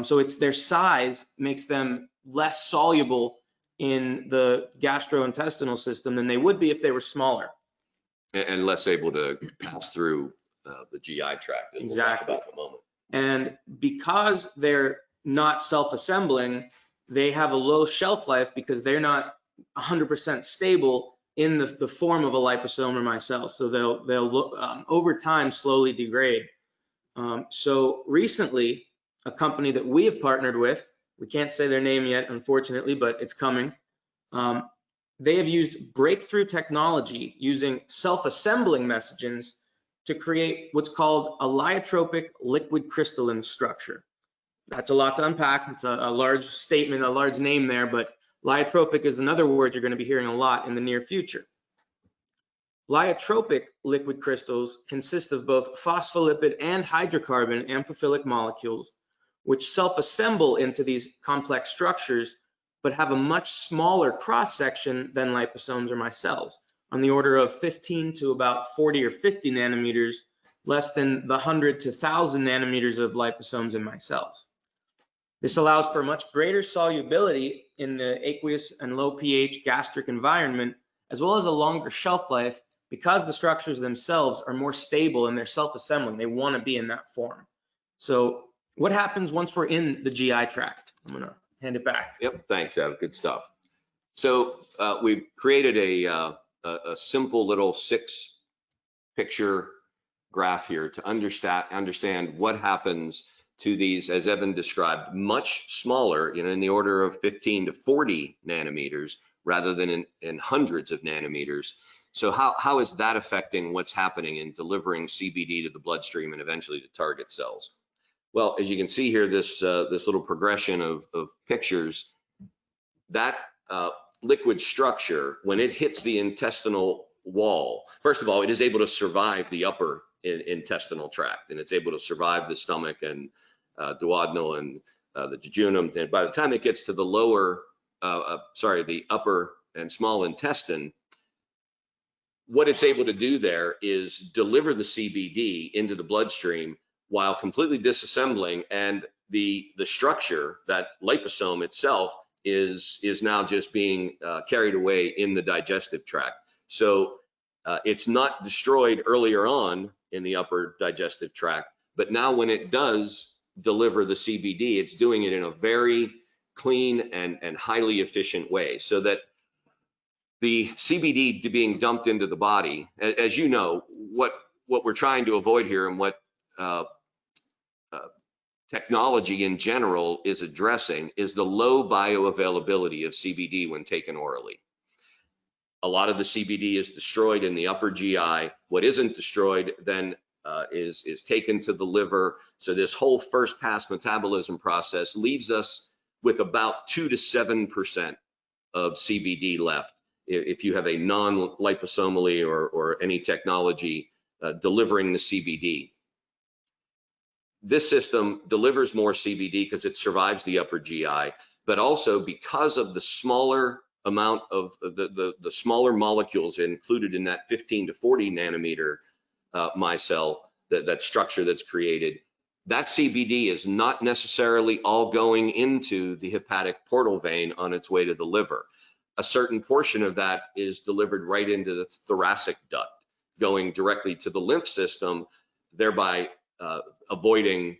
So it's their size makes them less soluble in the gastrointestinal system than they would be if they were smaller. And less able to pass through the GI tract. Exactly. We'll talk about in a moment. And because they're not self-assembling, they have a low shelf life because they're not 100% stable in the form of a liposome or micelle. So they'll over time slowly degrade. So recently, a company that we have partnered with, we can't say their name yet, unfortunately, but it's coming. They have used breakthrough technology using self-assembling messagens to create what's called a lyotropic liquid crystalline structure. That's a lot to unpack. It's a large statement, a large name there, but lyotropic is another word you're going to be hearing a lot in the near future. Lyotropic liquid crystals consist of both phospholipid and hydrocarbon amphiphilic molecules, which self-assemble into these complex structures, but have a much smaller cross-section than liposomes or micelles, on the order of 15 to about 40 or 50 nanometers, less than the 100 to 1,000 nanometers of liposomes and micelles. This allows for much greater solubility in the aqueous and low pH gastric environment, as well as a longer shelf life because the structures themselves are more stable and they're self-assembling. They want to be in that form. So what happens once we're in the GI tract? I'm going to hand it back. Yep, thanks, Adam. Good stuff. So we've created a simple little 6-picture graph here to understand what happens to these, as Evan described, much smaller, in the order of 15 to 40 nanometers rather than in hundreds of nanometers. So how is that affecting what's happening in delivering CBD to the bloodstream and eventually to target cells? Well, as you can see here, this little progression of pictures, that liquid structure, when it hits the intestinal wall, first of all, it is able to survive the upper intestinal tract, and it's able to survive the stomach and duodenal and the jejunum. And by the time it gets to the the upper and small intestine, what it's able to do there is deliver the CBD into the bloodstream while completely disassembling, and the structure, that liposome itself, is now just being carried away in the digestive tract. So it's not destroyed earlier on in the upper digestive tract, but now when it does deliver the CBD, it's doing it in a very clean and highly efficient way, so that the CBD being dumped into the body, as you know, what we're trying to avoid here, and what technology in general is addressing, is the low bioavailability of CBD when taken orally. A lot of the CBD is destroyed in the upper GI. What isn't destroyed then is taken to the liver. So this whole first pass metabolism process leaves us with about 2 to 7% of CBD left if you have a non-liposomally or any technology delivering the CBD. This system delivers more CBD because it survives the upper GI, but also because of the smaller amount of the smaller molecules included in that 15 to 40 nanometer micelle, that structure that's created. That CBD is not necessarily all going into the hepatic portal vein on its way to the liver. A certain portion of that is delivered right into the thoracic duct, going directly to the lymph system, thereby avoiding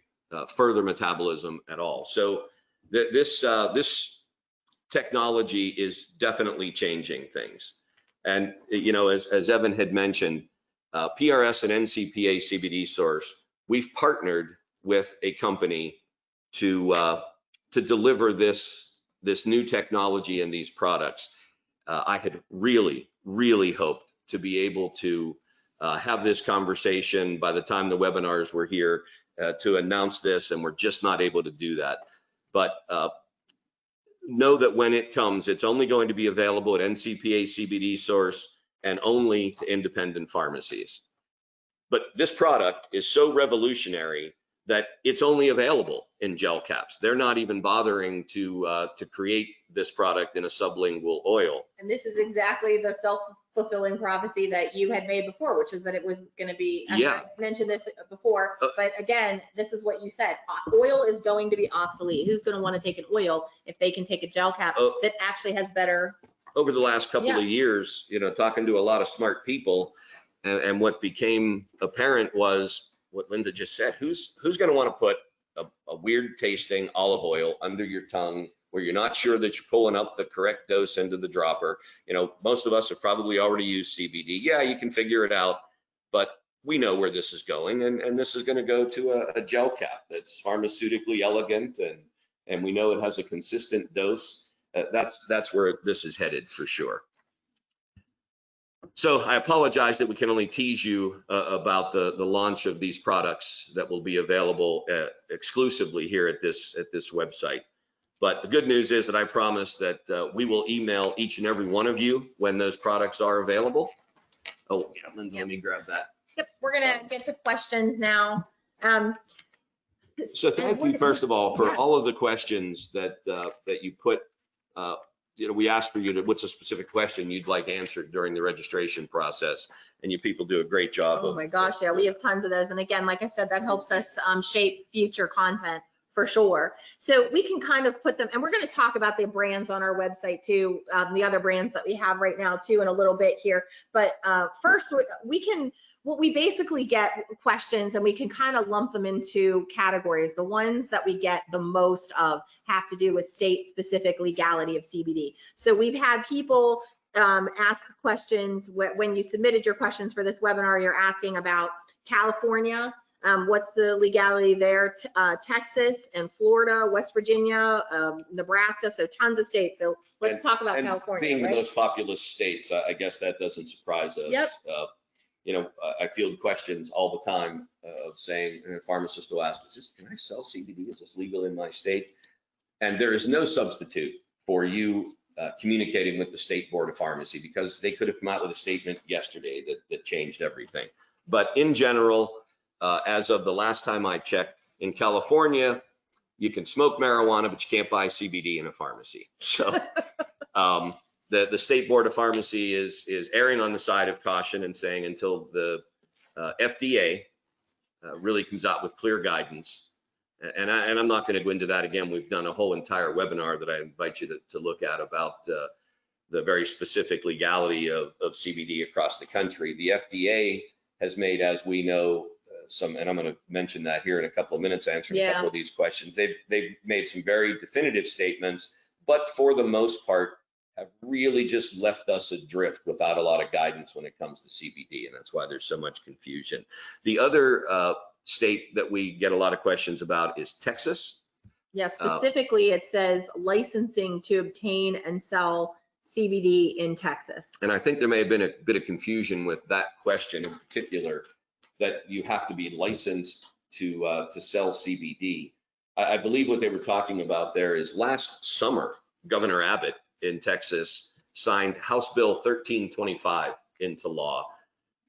further metabolism at all. So this technology is definitely changing things. And as Evan had mentioned, PRS and NCPA CBD source, we've partnered with a company to deliver this new technology and these products. I had really hoped to be able to have this conversation by the time the webinars were here to announce this, and we're just not able to do that. But know that when it comes, it's only going to be available at NCPA CBD source and only to independent pharmacies. But this product is so revolutionary that it's only available in gel caps. They're not even bothering to create this product in a sublingual oil. And this is exactly the self-fulfilling prophecy that you had made before, which is that it was going to be, Yeah. I mentioned this before, but again, this is what you said. Oil is going to be obsolete. Who's going to want to take an oil if they can take a gel cap that actually has better? Over the last couple of years, talking to a lot of smart people, and what became apparent was what Linda just said. Who's going to want to put a weird tasting olive oil under your tongue where you're not sure that you're pulling up the correct dose into the dropper? Most of us have probably already used CBD. Yeah, you can figure it out, but we know where this is going, and this is going to go to a gel cap that's pharmaceutically elegant, and we know it has a consistent dose. That's where this is headed for sure. So I apologize that we can only tease you about the launch of these products that will be available exclusively here at this website. But the good news is that I promise that we will email each and every one of you when those products are available. Oh, yeah, Linda, let me grab that. Yep, we're going to get to questions now. So thank you, first of all, for all of the questions that you put. We asked for you to, what's a specific question you'd like answered during the registration process, and you people do a great job. Oh my gosh, yeah, we have tons of those. And again, like I said, that helps us shape future content for sure. So we can kind of put them, and we're going to talk about the brands on our website too, the other brands that we have right now too in a little bit here. But first, we basically get questions and we can kind of lump them into categories. The ones that we get the most of have to do with state-specific legality of CBD. So we've had people ask questions. When you submitted your questions for this webinar, you're asking about California, what's the legality there, Texas and Florida, West Virginia, Nebraska, so tons of states. So let's talk about California. Being right? the most populous states, I guess that doesn't surprise us. Yep. You know, I field questions all the time of saying, a pharmacist will ask, can I sell CBD? Is this legal in my state? And there is no substitute for you communicating with the State Board of Pharmacy, because they could have come out with a statement yesterday that changed everything. But in general, as of the last time I checked, in California, you can smoke marijuana, but you can't buy CBD in a pharmacy. So the State Board of Pharmacy is erring on the side of caution and saying until the FDA really comes out with clear guidance. And I'm not going to go into that again. We've done a whole entire webinar that I invite you to look at about the very specific legality of CBD across the country. The FDA has made, as we know, and I'm going to mention that here in a couple of minutes, answering a couple of these questions. They've made some very definitive statements, but for the most part, have really just left us adrift without a lot of guidance when it comes to CBD, and that's why there's so much confusion. The other state that we get a lot of questions about is Texas. Yeah, specifically it says licensing to obtain and sell CBD in Texas. And I think there may have been a bit of confusion with that question in particular, that you have to be licensed to sell CBD. I believe what they were talking about there is last summer, Governor Abbott in Texas signed House Bill 1325 into law.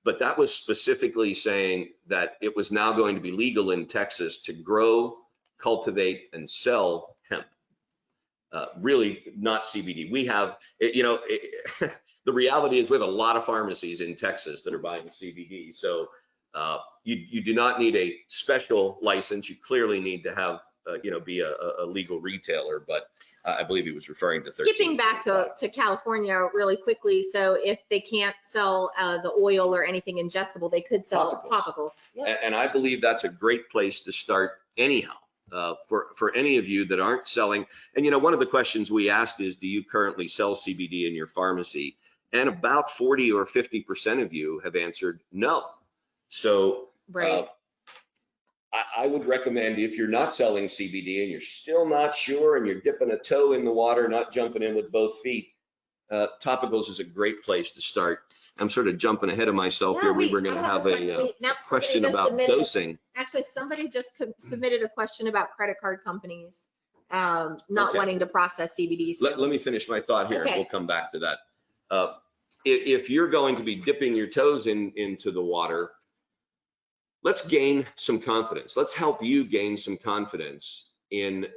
But that was specifically saying that it was now going to be legal in Texas to grow, cultivate, and sell hemp. Really not CBD. We have, the reality is we have a lot of pharmacies in Texas that are buying CBD. So you do not need a special license. You clearly need to have, be a legal retailer, but I believe he was referring to 13. Skipping back to California really quickly. So if they can't sell the oil or anything ingestible, they could sell topicals. Yep. And I believe that's a great place to start anyhow. For any of you that aren't selling. And one of the questions we asked is, do you currently sell CBD in your pharmacy? And about 40 or 50% of you have answered no. So right. I would recommend, if you're not selling CBD and you're still not sure and you're dipping a toe in the water, not jumping in with both feet, topicals is a great place to start. I'm sort of jumping ahead of myself here. We were going to have a question about dosing. Actually, somebody just submitted a question about credit card companies not wanting to process CBD. Let me finish my thought here, and we'll come back to that. If you're going to be dipping your toes into the water, let's gain some confidence. Let's help you gain some confidence in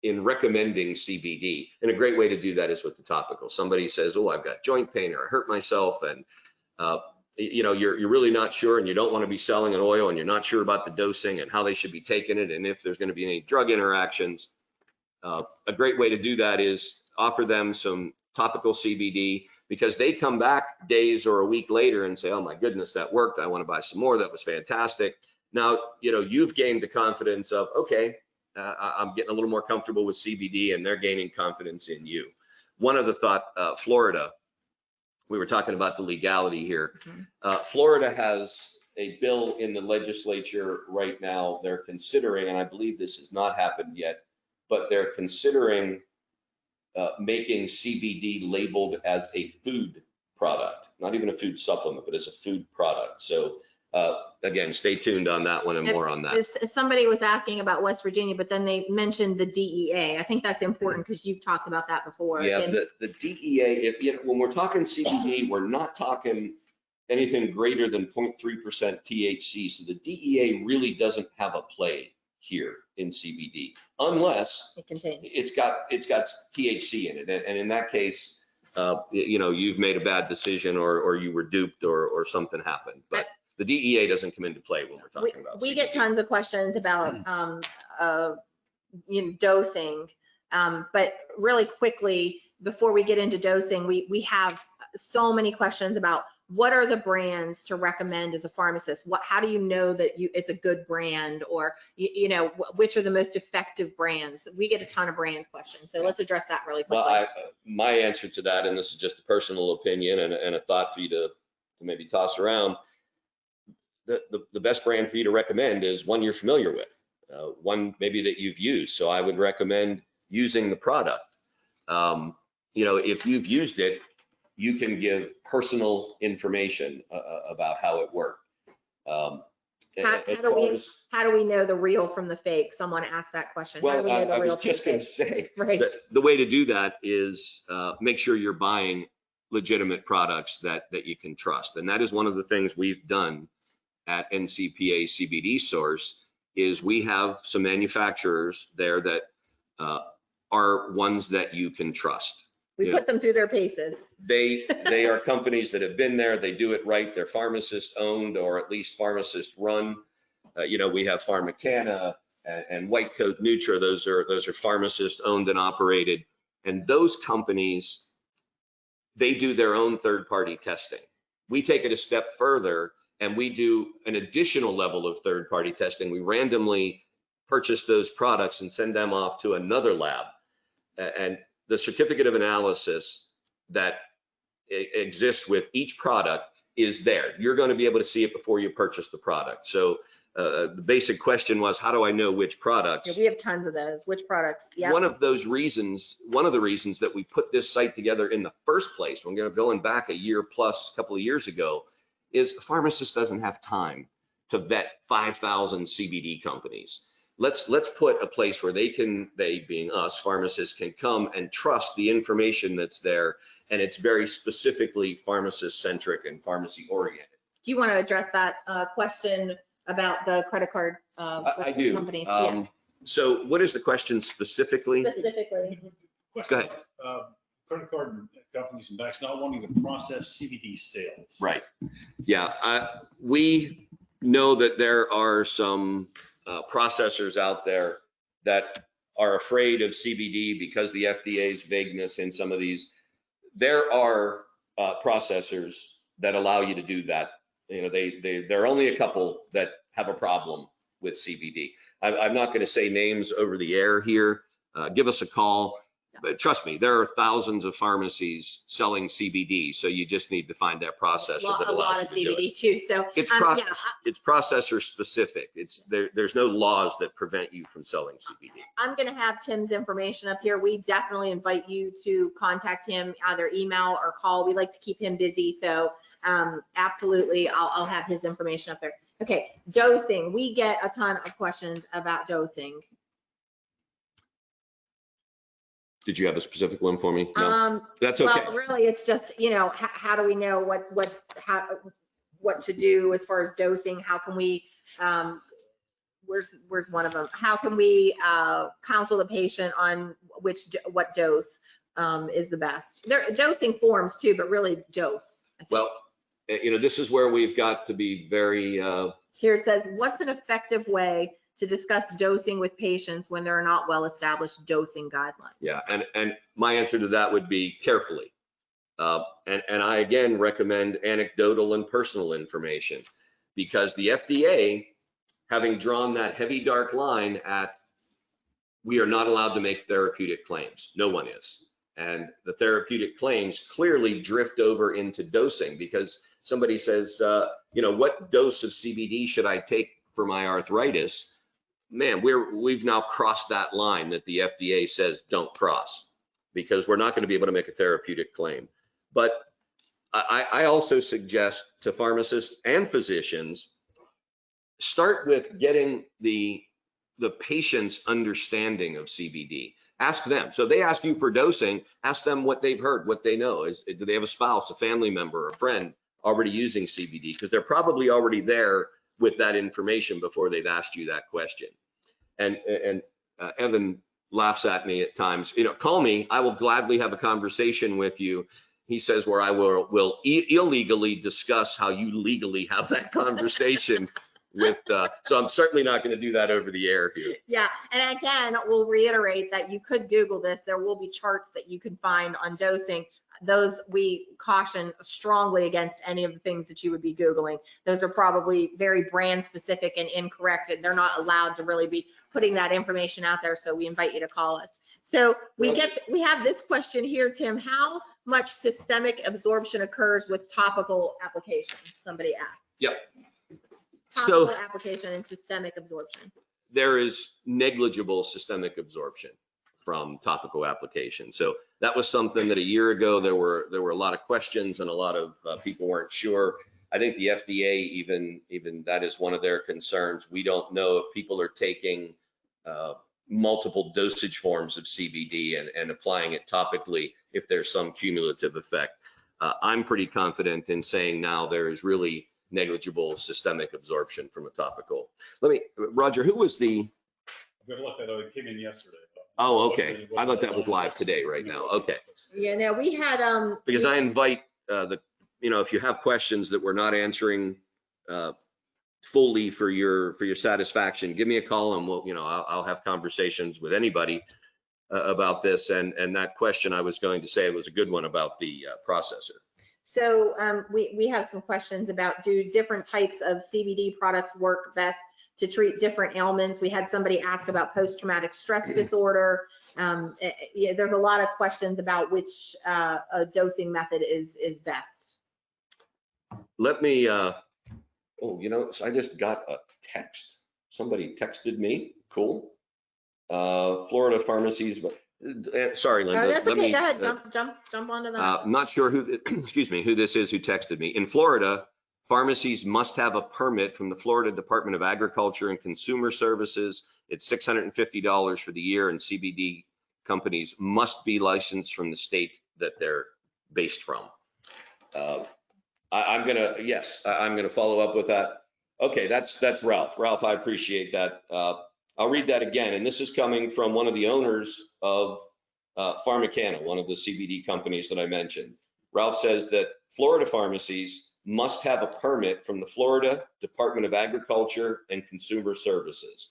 recommending CBD. And a great way to do that is with the topical. Somebody says, oh, I've got joint pain or I hurt myself, and you're really not sure, and you don't want to be selling an oil, and you're not sure about the dosing and how they should be taking it, and if there's going to be any drug interactions. A great way to do that is offer them some topical CBD, because they come back days or a week later and say, oh my goodness, that worked. I want to buy some more. That was fantastic. Now, you've gained the confidence of, okay, I'm getting a little more comfortable with CBD, and they're gaining confidence in you. One other thought, Florida, we were talking about the legality here. Florida has a bill in the legislature right now. They're considering, and I believe this has not happened yet, but they're considering making CBD labeled as a food product, not even a food supplement, but as a food product. So again, stay tuned on that one and more on that. Somebody was asking about West Virginia, but then they mentioned the DEA. I think that's important because you've talked about that before. Yeah, the DEA, when we're talking CBD, we're not talking anything greater than 0.3% THC. So the DEA really doesn't have a play here in CBD, unless it's got THC in it. And in that case, you've made a bad decision, or you were duped, or something happened. But the DEA doesn't come into play when we're talking about CBD. We get tons of questions about dosing. But really quickly, before we get into dosing, we have so many questions about what are the brands to recommend as a pharmacist? How do you know that it's a good brand, or which are the most effective brands? We get a ton of brand questions, so let's address that really quickly. Well, my answer to that, and this is just a personal opinion and a thought for you to maybe toss around, the best brand for you to recommend is one you're familiar with, one maybe that you've used. So I would recommend using the product. If you've used it, you can give personal information about how it worked. How do we know the real from the fake? Someone asked that question. Well, how do we know the I real was just going to say, right. the way to do that is make sure you're buying legitimate products that you can trust. And that is one of the things we've done at NCPA CBD Source, is we have some manufacturers there that are ones that you can trust. We put them through their paces. They are companies that have been there. They do it right. They're pharmacist owned, or at least pharmacist run. We have PharmaCanna and White Coat Nutra. Those are pharmacist owned and operated. And those companies, they do their own third-party testing. We take it a step further and we do an additional level of third-party testing. We randomly purchase those products and send them off to another lab. And the certificate of analysis that exists with each product is there. You're going to be able to see it before you purchase the product. So the basic question was, how do I know which products? Yeah, we have tons of those. Which products? Yeah. One of the reasons that we put this site together in the first place, we're going back a year plus, a couple of years ago, is a pharmacist doesn't have time to vet 5,000 CBD companies. Let's put a place where they being us, pharmacists, can come and trust the information that's there, and it's very specifically pharmacist centric and pharmacy oriented. Do you want to address that question about the credit card I do. companies? So what is the question specifically? Specifically. Go ahead. Credit card companies and banks not wanting to process CBD sales. Right. Yeah. We know that there are some processors out there that are afraid of CBD because the FDA's vagueness in some of these. There are processors that allow you to do that. There are only a couple that have a problem with CBD. I'm not going to say names over the air here. Give us a call. But trust me, there are thousands of pharmacies selling CBD, so you just need to find that processor that allows a lot of CBD too. So it's processor specific. There's no laws that prevent you from selling CBD. I'm going to have Tim's information up here. We definitely invite you to contact him, either email or call. We like to keep him busy, so absolutely, I'll have his information up there. Okay, dosing. We get a ton of questions about dosing. Did you have a specific one for me? No, that's okay. Well, really, it's just, how do we know what to do as far as dosing? How can we, where's one of them? How can we counsel the patient on what dose is the best? There are dosing forms too, but really dose. Well, this is where we've got to be very. Here it says, what's an effective way to discuss dosing with patients when there are not well-established dosing guidelines? Yeah, and my answer to that would be carefully. And I again recommend anecdotal and personal information, because the FDA, having drawn that heavy dark line at, we are not allowed to make therapeutic claims. No one is. And the therapeutic claims clearly drift over into dosing, because somebody says, what dose of CBD should I take for my arthritis? Man, we've now crossed that line that the FDA says don't cross, because we're not going to be able to make a therapeutic claim. But I also suggest to pharmacists and physicians, start with getting the patient's understanding of CBD. Ask them. So they ask you for dosing, ask them what they've heard, what they know. Do they have a spouse, a family member, a friend already using CBD? Because they're probably already there with that information before they've asked you that question. And Evan laughs at me at times. Call me. I will gladly have a conversation with you. He says, where I will illegally discuss how you legally have that conversation with, so I'm certainly not going to do that over the air here. Yeah, and again, we'll reiterate that you could Google this. There will be charts that you can find on dosing. Those we caution strongly against any of the things that you would be Googling. Those are probably very brand specific and incorrect, and they're not allowed to really be putting that information out there. So we invite you to call us. So we have this question here, Tim. How much systemic absorption occurs with topical application? Somebody asked. Yep. Topical So application and systemic absorption. there is negligible systemic absorption from topical application. So that was something that a year ago there were a lot of questions and a lot of people weren't sure. I think the FDA even that is one of their concerns. We don't know if people are taking multiple dosage forms of CBD and applying it topically, if there's some cumulative effect. I'm pretty confident in saying now there is really negligible systemic absorption from a topical. Roger, who was the? Good luck, that it came in yesterday. Oh, okay. I thought that was live today, right now. Okay. Yeah, no, we had Because I invite if you have questions that we're not answering fully for your satisfaction, give me a call and I'll have conversations with anybody about this. And that question I was going to say was a good one about the processor. So we have some questions about, do different types of CBD products work best to treat different ailments? We had somebody ask about post-traumatic stress disorder. There's a lot of questions about which dosing method is best. Let me, I just got a text. Somebody texted me. Cool. Florida pharmacies, sorry, Linda. Oh, that's okay. Go ahead. Jump onto that. Not sure who, who this is who texted me. In Florida, pharmacies must have a permit from the Florida Department of Agriculture and Consumer Services. It's $650 for the year, and CBD companies must be licensed from the state that they're based from. I'm gonna follow up with that. Okay, that's Ralph. Ralph, I appreciate that. I'll read that again, and this is coming from one of the owners of PharmaCanna, one of the CBD companies that I mentioned. Ralph says that Florida pharmacies must have a permit from the Florida Department of Agriculture and Consumer Services.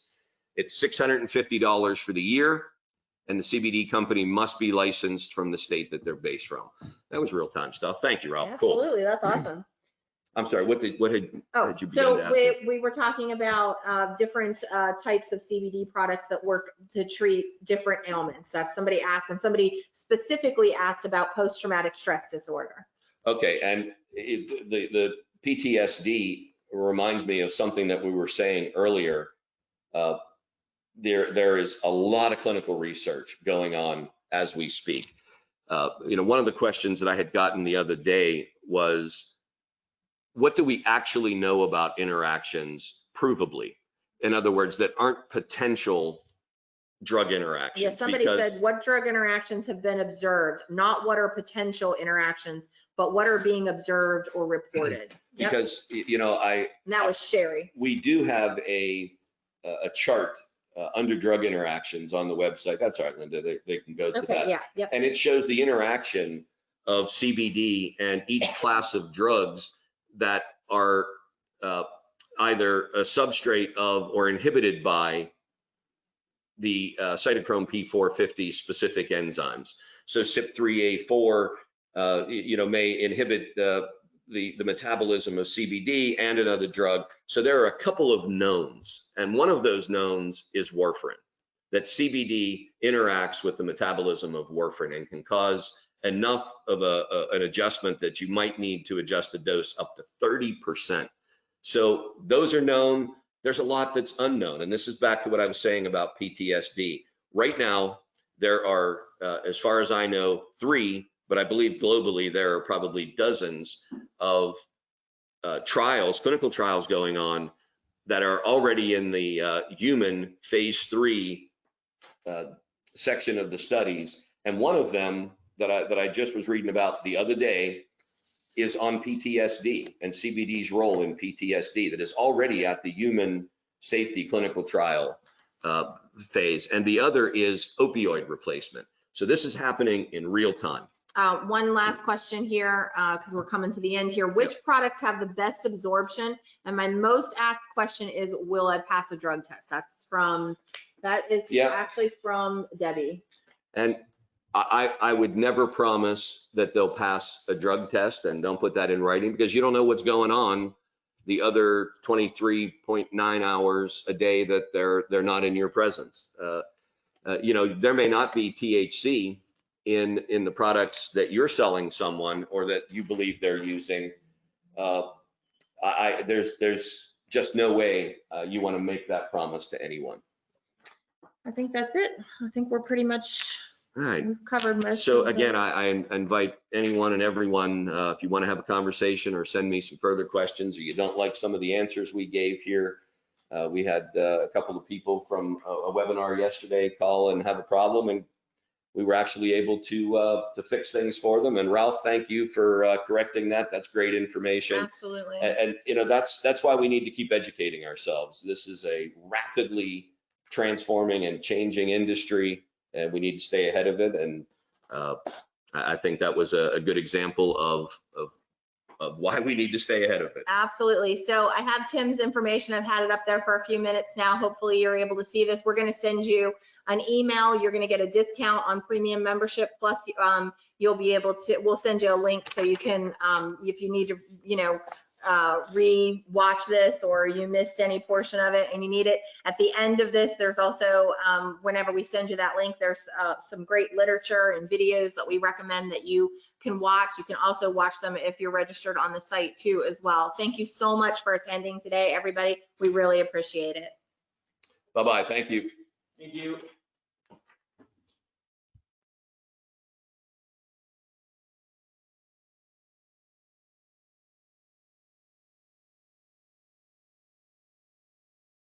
It's $650 for the year, and the CBD company must be licensed from the state that they're based from. That was real-time stuff. Thank you, Ralph. Absolutely, cool. That's awesome. I'm sorry, what had you begun to ask? So we were talking about different types of CBD products that work to treat different ailments. That somebody asked, and somebody specifically asked about post-traumatic stress disorder. Okay, and the PTSD reminds me of something that we were saying earlier. There is a lot of clinical research going on as we speak. One of the questions that I had gotten the other day was, what do we actually know about interactions provably? In other words, that aren't potential drug interactions. Yeah, somebody said, what drug interactions have been observed? Not what are potential interactions, but what are being observed or reported. Because, and that was Sherry. We do have a chart under drug interactions on the website. That's all right, Linda, they can go to that. Yeah, yep. And it shows the interaction of CBD and each class of drugs that are either a substrate of or inhibited by the cytochrome P450 specific enzymes. So CYP3A4, may inhibit the metabolism of CBD and another drug. So there are a couple of knowns, and one of those knowns is warfarin, that CBD interacts with the metabolism of warfarin and can cause enough of an adjustment that you might need to adjust the dose up to 30%. So those are known. There's a lot that's unknown. And this is back to what I was saying about PTSD. Right now, there are, as far as I know, 3, but I believe globally there are probably dozens of clinical trials going on that are already in the human phase 3 section of the studies. And one of them that I just was reading about the other day is on PTSD and CBD's role in PTSD, that is already at the human safety clinical trial phase. And the other is opioid replacement. So this is happening in real time. One last question here, because we're coming to the end here. Which products have the best absorption? And my most asked question is, will I pass a drug test? That is actually from Debbie. And I would never promise that they'll pass a drug test, and don't put that in writing, because you don't know what's going on the other 23.9 hours a day that they're not in your presence. You know, there may not be THC in the products that you're selling someone or that you believe they're using. There's just no way you want to make that promise to anyone. I think that's it. I think we're pretty much Right. we've covered most. So of the- again, I invite anyone and everyone, if you want to have a conversation or send me some further questions, or you don't like some of the answers we gave here. We had a couple of people from a webinar yesterday call and have a problem, and we were actually able to fix things for them. And Ralph, thank you for correcting that. That's great information. Absolutely. And you know, that's why we need to keep educating ourselves. This is a rapidly transforming and changing industry, and we need to stay ahead of it. And I think that was a good example of why we need to stay ahead of it. Absolutely. So I have Tim's information. I've had it up there for a few minutes now. Hopefully you're able to see this. We're going to send you an email. You're going to get a discount on premium membership. Plus, you'll be able to, we'll send you a link so you can, if you need to, you know, re-watch this, or you missed any portion of it and you need it. At the end of this, there's also, whenever we send you that link, there's some great literature and videos that we recommend that you can watch. You can also watch them if you're registered on the site too as well. Thank you so much for attending today, everybody. We really appreciate it. Bye-bye. Thank you. Thank you.